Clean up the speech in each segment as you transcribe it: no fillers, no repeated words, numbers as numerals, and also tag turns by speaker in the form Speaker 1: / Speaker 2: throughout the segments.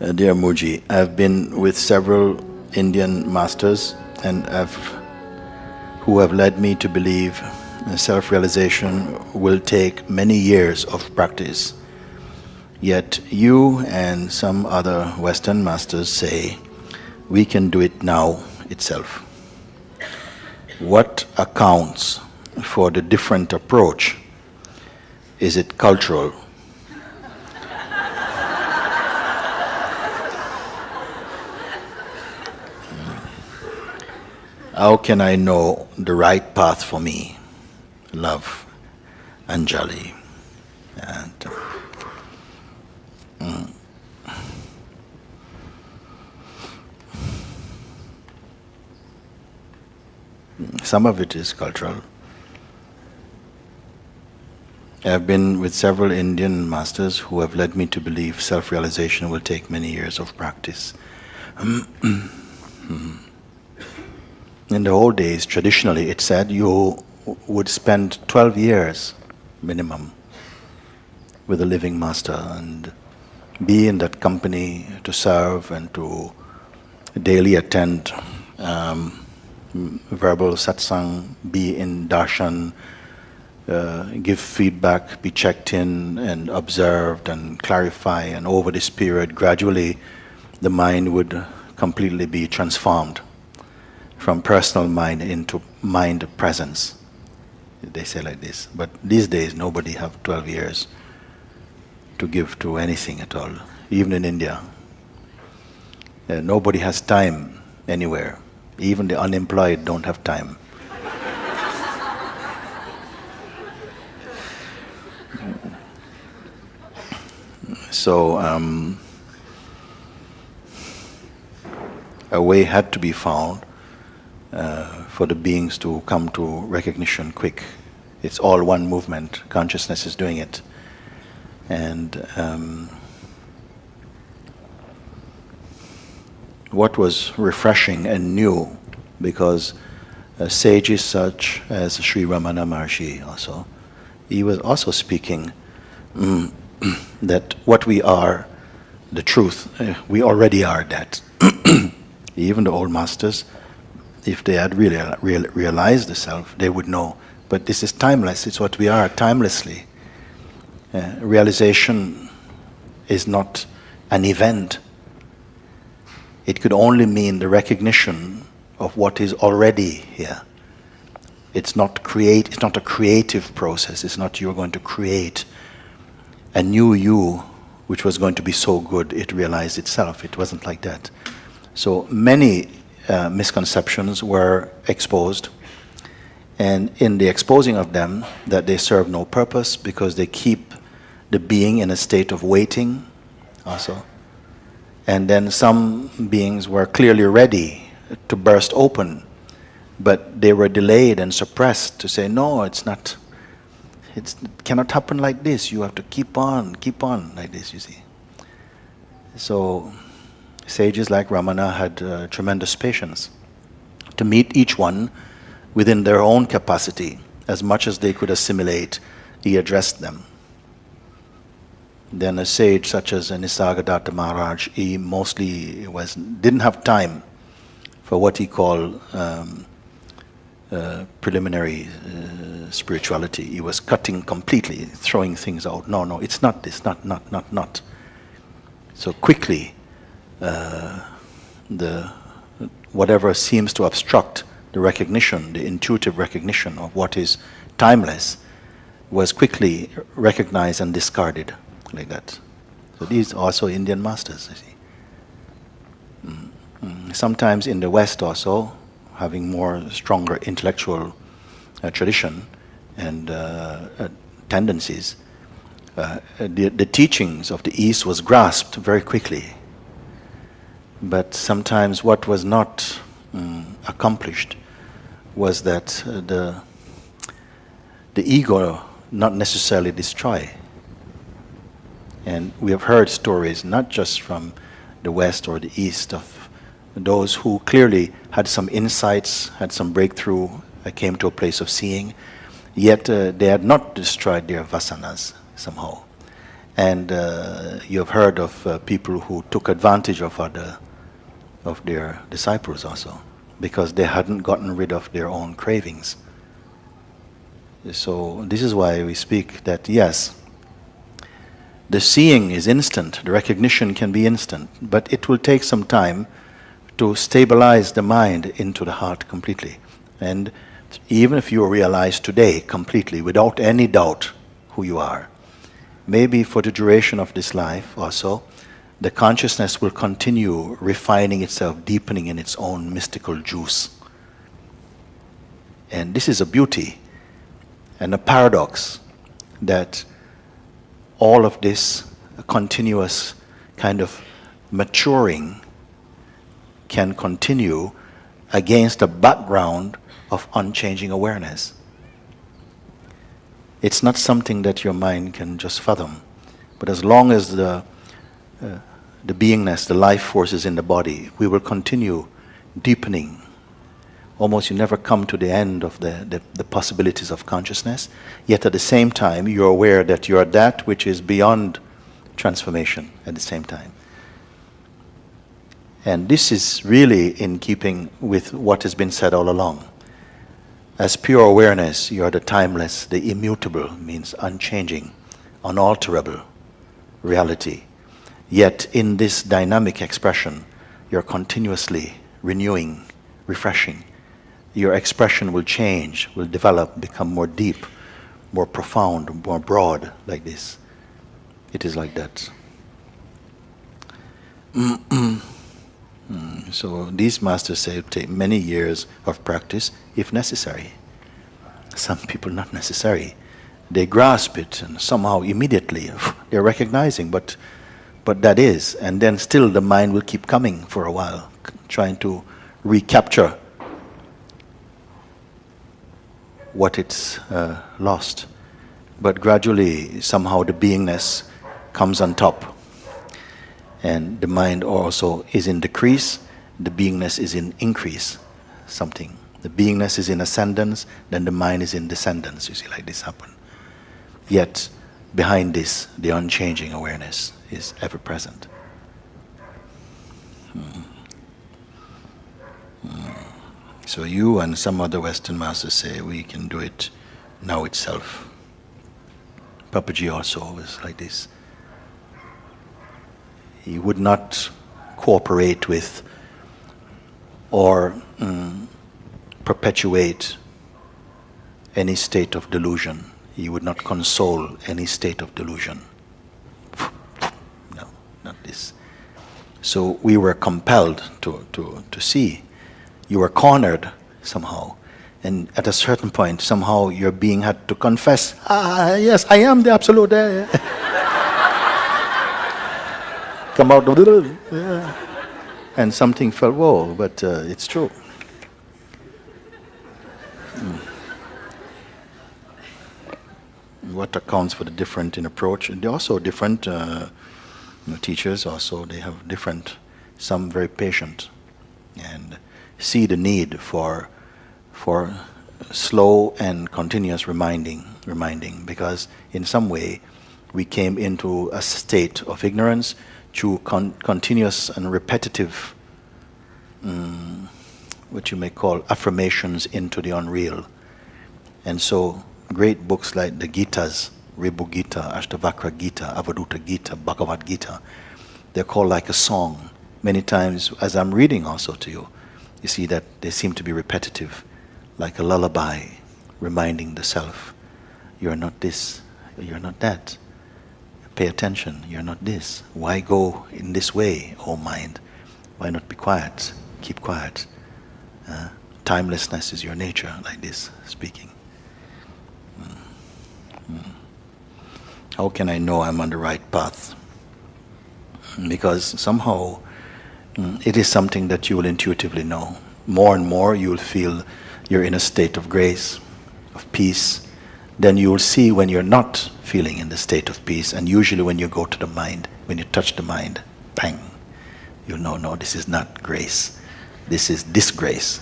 Speaker 1: Dear Mooji, I've been with several Indian masters and who have led me to believe self-realization will take many years of practice. Yet you and some other Western masters say we can do it now itself. What accounts for the different approach? Is it cultural? How can I know the right path for me? Love, Anjali. And some of it is cultural. I've been with several Indian masters who have led me to believe self-realization will take many years of practice. In the old days, traditionally, it said you would spend 12 years minimum with a living master and be in that company to serve and to daily attend verbal satsang, be in darshan, give feedback, be checked in and observed and clarify, and over this period, gradually the mind would completely be transformed from personal mind into mind presence. They say like this. But these days, nobody have 12 years to give to anything at all, even in India. Nobody has time anywhere. Even the unemployed don't have time. So, a way had to be found for the beings to come to recognition quick. It's all one movement. Consciousness is doing it. And what was refreshing and new, because sages such as Sri Ramana Maharshi also, he was also speaking that what we are, the truth, we already are that. Even the old masters, if they had really realized the self, they would know. But this is timeless. It's what we are, timelessly. Realization is not an event. It could only mean the recognition of what is already here. It's not a creative process. It's not you're going to create a new you, which was going to be so good it realized itself. It wasn't like that. So many misconceptions were exposed, and in the exposing of them, that they serve no purpose because they keep the being in a state of waiting also. And then some beings were clearly ready to burst open, but they were delayed and suppressed to say, no, it cannot happen like this. You have to keep on like this, you see. So sages like Ramana had tremendous patience to meet each one within their own capacity. As much as they could assimilate, he addressed them. Then a sage such as Nisargadatta Maharaj, he mostly didn't have time for what he called preliminary spirituality. He was cutting completely, throwing things out. No, it's not this, not. So quickly, whatever seems to obstruct the recognition, the intuitive recognition of what is timeless, was quickly recognized and discarded like that. So these are also Indian masters, you see. Sometimes in the West also, having more stronger intellectual tradition and tendencies, the teachings of the East was grasped very quickly. But sometimes what was not accomplished was that the ego not necessarily destroy. And we have heard stories not just from the West or the East of those who clearly had some insights, had some breakthrough, came to a place of seeing, yet they had not destroyed their vasanas somehow. And you have heard of people who took advantage of their disciples also, because they hadn't gotten rid of their own cravings. So this is why we speak that yes, the seeing is instant, the recognition can be instant, but it will take some time to stabilize the mind into the heart completely. And even if you realize today completely, without any doubt, who you are, maybe for the duration of this life also, the consciousness will continue refining itself, deepening in its own mystical juice. And this is a beauty and a paradox, that all of this continuous kind of maturing can continue against a background of unchanging awareness. It's not something that your mind can just fathom. But as long as the beingness, the life force is in the body, we will continue deepening. Almost you never come to the end of the possibilities of consciousness, yet at the same time you're aware that you are that which is beyond transformation at the same time. And this is really in keeping with what has been said all along. As pure awareness, you are the timeless, the immutable, means unchanging, unalterable reality. Yet in this dynamic expression, you're continuously renewing, refreshing. Your expression will change, will develop, become more deep, more profound, more broad, like this. It is like that. So these masters say it take many years of practice, if necessary. Some people not necessary. They grasp it and somehow immediately they're recognizing, but that is, and then still the mind will keep coming for a while, trying to recapture what it's lost. But gradually, somehow the beingness comes on top. And the mind also is in decrease, the beingness is in increase, something. The beingness is in ascendance, then the mind is in descendance, you see, like this happen. Yet, behind this, the unchanging awareness is ever present. So you and some other Western masters say we can do it now itself. Papaji also was like this. He would not cooperate with or perpetuate any state of delusion. He would not console any state of delusion. No, not this. So we were compelled to see. You were cornered somehow. And at a certain point, somehow your being had to confess, yes, I am the Absolute. Come out of the... And something felt, whoa, but it's true. What accounts for the different in approach? And also different teachers also, they have different, some very patient, and see the need for slow and continuous reminding, because in some way we came into a state of ignorance through continuous and repetitive, what you may call affirmations into the unreal. And so great books like the Gitas, Ribu Gita, Ashtavakra Gita, Avaduta Gita, Bhagavad Gita, they're called like a song. Many times, as I'm reading also to you, you see that they seem to be repetitive, like a lullaby, reminding the self, you're not this, you're not that. Pay attention, you're not this. Why go in this way, O mind? Why not be quiet? Keep quiet. Timelessness is your nature, like this, speaking. How can I know I'm on the right path? Because somehow it is something that you will intuitively know. More and more you will feel you're in a state of grace, of peace. Then you will see when you're not feeling in the state of peace, and usually when you go to the mind, when you touch the mind, bang, you'll know, no, this is not grace, this is disgrace.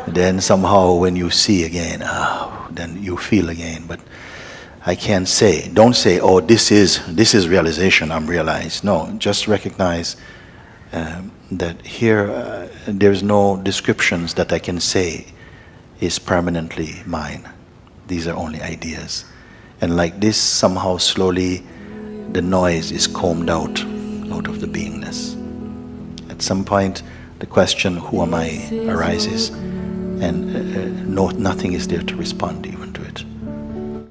Speaker 1: Then somehow when you see again, then you feel again, but I can't say. Don't say, oh, this is realization, I'm realized. No, just recognize that here there's no descriptions that I can say is permanently mine. These are only ideas. And like this, somehow slowly the noise is combed out of the beingness. At some point, the question, who am I, arises, and nothing is there to respond even.